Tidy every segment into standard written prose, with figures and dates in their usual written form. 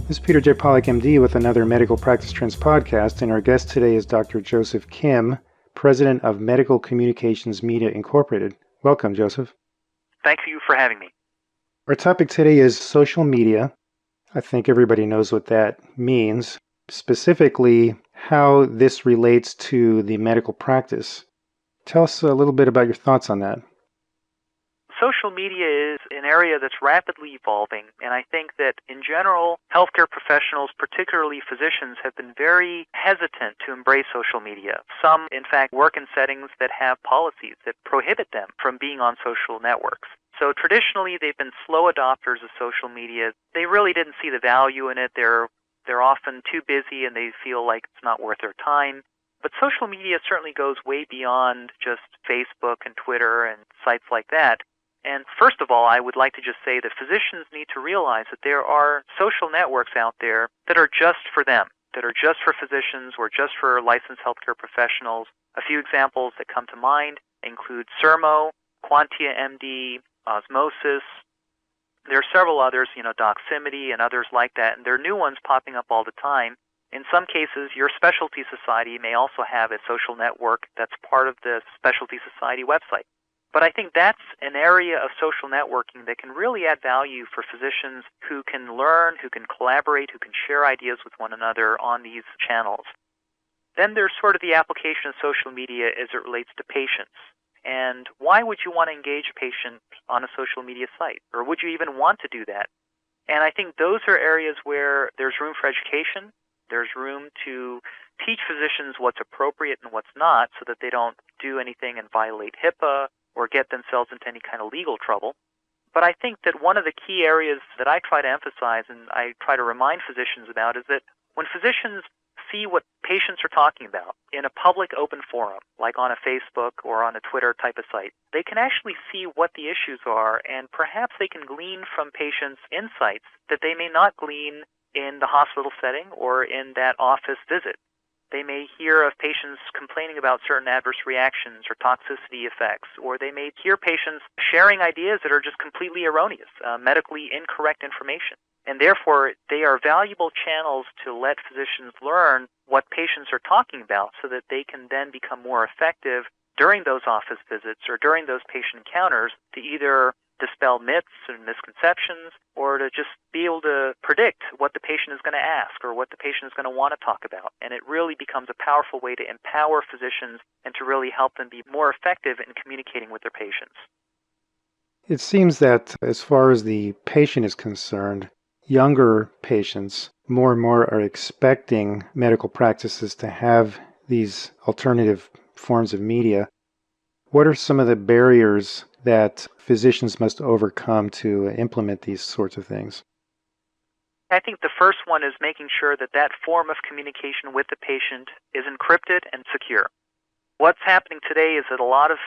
This is Peter J. Pollack, MD, with another Medical Practice Trends podcast, and our guest today is Dr. Joseph Kim, President of Medical Communications Media Incorporated. Welcome, Joseph. Thank you for having me. Our topic today is social media. I think everybody knows what that means, specifically how this relates to the medical practice. Tell us a little bit about your thoughts on that. Social media is an area that's rapidly evolving, and I think that in general, healthcare professionals, particularly physicians, have been very hesitant to embrace social media. Some, in fact, work in settings that have policies that prohibit them from being on social networks. So traditionally, they've been slow adopters of social media. They really didn't see the value in it. They're often too busy and they feel like it's not worth their time. But social media certainly goes way beyond just Facebook and Twitter and sites like that. And first of all, I would like to just say that physicians need to realize that there are social networks out there that are just for them, that are just for physicians or just for licensed healthcare professionals. A few examples that come to mind include Sermo, Quantia MD, Osmosis. There are several others, Doximity and others like that, and there are new ones popping up all the time. In some cases, your specialty society may also have a social network that's part of the specialty society website. But I think that's an area of social networking that can really add value for physicians who can learn, who can collaborate, who can share ideas with one another on these channels. Then there's sort of the application of social media as it relates to patients. And why would you want to engage a patient on a social media site? Or would you even want to do that? And I think those are areas where there's room for education. There's room to teach physicians what's appropriate and what's not so that they don't do anything and violate HIPAA or get themselves into any kind of legal trouble. But I think that one of the key areas that I try to emphasize and I try to remind physicians about is that when physicians see what patients are talking about in a public open forum, like on a Facebook or on a Twitter type of site, they can actually see what the issues are, and perhaps they can glean from patients insights that they may not glean in the hospital setting or in that office visit. They may hear of patients complaining about certain adverse reactions or toxicity effects, or they may hear patients sharing ideas that are just completely erroneous, medically incorrect information. And therefore, they are valuable channels to let physicians learn what patients are talking about so that they can then become more effective during those office visits or during those patient encounters to either dispel myths and misconceptions or to just be able to predict what the patient is going to ask or what the patient is going to want to talk about. And it really becomes a powerful way to empower physicians and to really help them be more effective in communicating with their patients. It seems that as far as the patient is concerned, younger patients more and more are expecting medical practices to have these alternative forms of media. What are some of the barriers that physicians must overcome to implement these sorts of things? I think the first one is making sure that that form of communication with the patient is encrypted and secure. What's happening today is that a lot of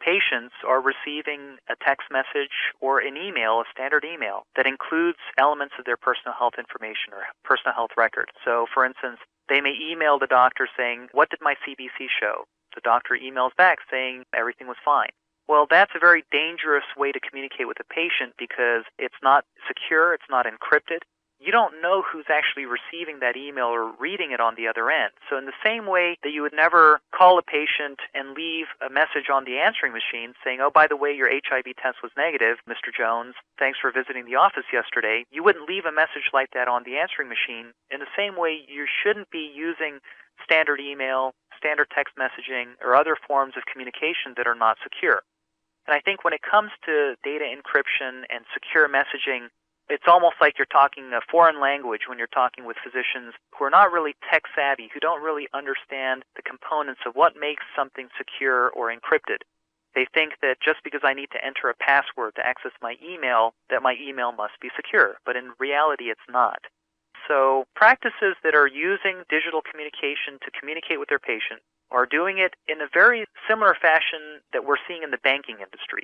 patients are receiving a text message or an email, a standard email, that includes elements of their personal health information or personal health record. So, for instance, they may email the doctor saying, "What did my CBC show?" The doctor emails back saying everything was fine. Well, that's a very dangerous way to communicate with a patient because it's not secure, it's not encrypted. You don't know who's actually receiving that email or reading it on the other end. So in the same way that you would never call a patient and leave a message on the answering machine saying, "Oh, by the way, your HIV test was negative, Mr. Jones. Thanks for visiting the office yesterday." You wouldn't leave a message like that on the answering machine. In the same way, you shouldn't be using standard email, standard text messaging, or other forms of communication that are not secure. And I think when it comes to data encryption and secure messaging, it's almost like you're talking a foreign language when you're talking with physicians who are not really tech savvy, who don't really understand the components of what makes something secure or encrypted. They think that just because I need to enter a password to access my email, that my email must be secure. But in reality, it's not. So practices that are using digital communication to communicate with their patient are doing it in a very similar fashion that we're seeing in the banking industry.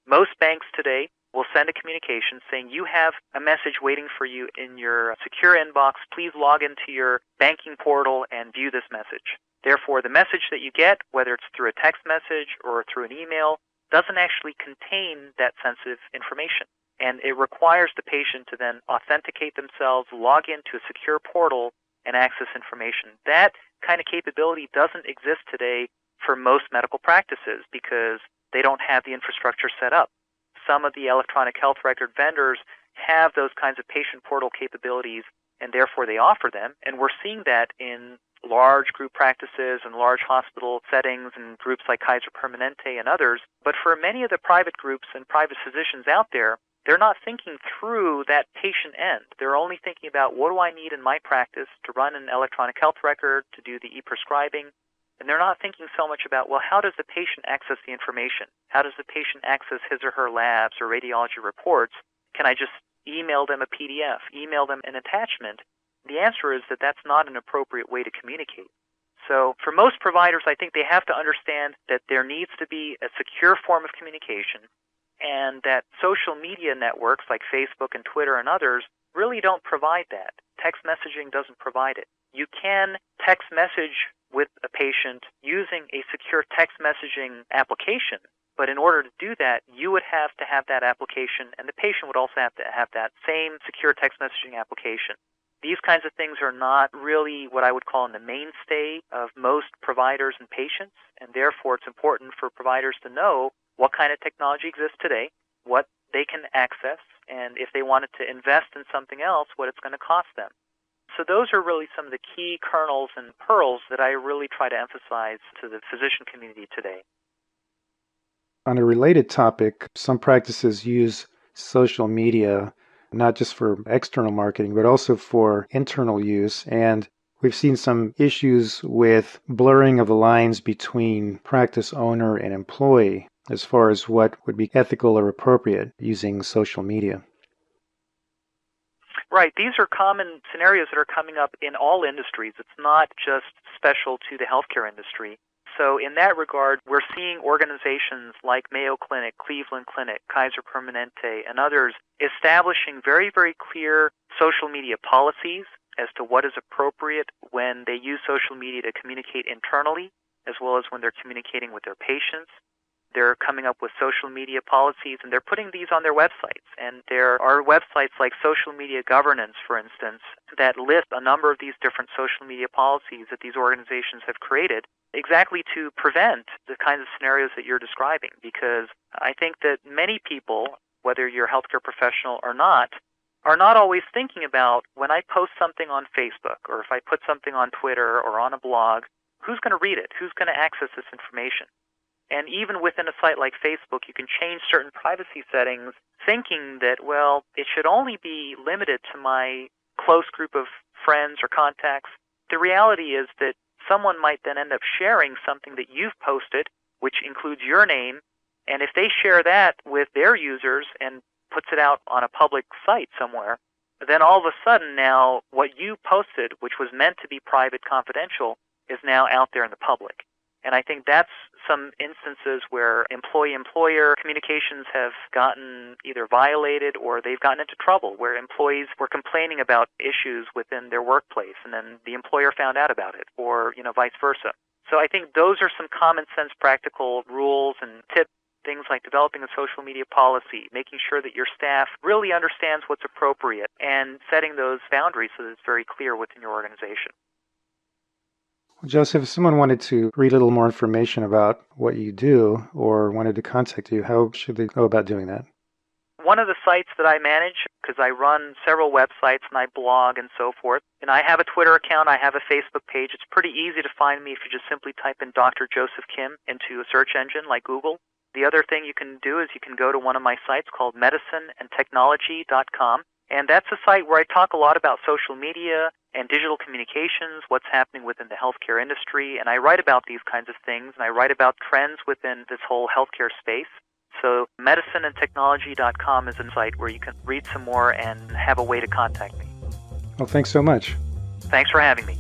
Most banks today will send a communication saying, "You have a message waiting for you in your secure inbox. Please log into your banking portal and view this message." Therefore, the message that you get, whether it's through a text message or through an email, doesn't actually contain that sensitive information. And it requires the patient to then authenticate themselves, log into a secure portal, and access information. That kind of capability doesn't exist today for most medical practices because they don't have the infrastructure set up. Some of the electronic health record vendors have those kinds of patient portal capabilities, and therefore they offer them. And we're seeing that in large group practices and large hospital settings and groups like Kaiser Permanente and others. But for many of the private groups and private physicians out there, they're not thinking through that patient end. They're only thinking about, what do I need in my practice to run an electronic health record, to do the e-prescribing? And they're not thinking so much about, well, how does the patient access the information? How does the patient access his or her labs or radiology reports? Can I just email them a PDF, email them an attachment? The answer is that that's not an appropriate way to communicate. So for most providers, I think they have to understand that there needs to be a secure form of communication, and that social media networks like Facebook and Twitter and others really don't provide that. Text messaging doesn't provide it. You can text message with a patient using a secure text messaging application, but in order to do that, you would have to have that application, and the patient would also have to have that same secure text messaging application. These kinds of things are not really what I would call in the mainstay of most providers and patients, and therefore it's important for providers to know what kind of technology exists today, what they can access, and if they wanted to invest in something else, what it's going to cost them. So those are really some of the key kernels and pearls that I really try to emphasize to the physician community today. On a related topic, some practices use social media not just for external marketing, but also for internal use. And we've seen some issues with blurring of the lines between practice owner and employee as far as what would be ethical or appropriate using social media. Right. These are common scenarios that are coming up in all industries. It's not just special to the healthcare industry. So in that regard, we're seeing organizations like Mayo Clinic, Cleveland Clinic, Kaiser Permanente, and others establishing very, very clear social media policies as to what is appropriate when they use social media to communicate internally, as well as when they're communicating with their patients. They're coming up with social media policies, and they're putting these on their websites. And there are websites like Social Media Governance, for instance, that list a number of these different social media policies that these organizations have created exactly to prevent the kinds of scenarios that you're describing. Because I think that many people, whether you're a healthcare professional or not, are not always thinking about, when I post something on Facebook or if I put something on Twitter or on a blog, who's going to read it? Who's going to access this information? And even within a site like Facebook, you can change certain privacy settings thinking that, well, it should only be limited to my close group of friends or contacts. The reality is that someone might then end up sharing something that you've posted, which includes your name, and if they share that with their users and puts it out on a public site somewhere, then all of a sudden now what you posted, which was meant to be private, confidential, is now out there in the public. And I think that's some instances where employee-employer communications have gotten either violated or they've gotten into trouble, where employees were complaining about issues within their workplace and then the employer found out about it, or vice versa. So I think those are some common sense practical rules and tips, things like developing a social media policy, making sure that your staff really understands what's appropriate, and setting those boundaries so that it's very clear within your organization. Joseph, if someone wanted to read a little more information about what you do or wanted to contact you, how should they go about doing that? One of the sites that I manage, because I run several websites and I blog and so forth, and I have a Twitter account, I have a Facebook page. It's pretty easy to find me if you just simply type in Dr. Joseph Kim into a search engine like Google. The other thing you can do is you can go to one of my sites called medicineandtechnology.com. And that's a site where I talk a lot about social media and digital communications, what's happening within the healthcare industry, and I write about these kinds of things, and I write about trends within this whole healthcare space. So medicineandtechnology.com is a site where you can read some more and have a way to contact me. Well, thanks so much. Thanks for having me.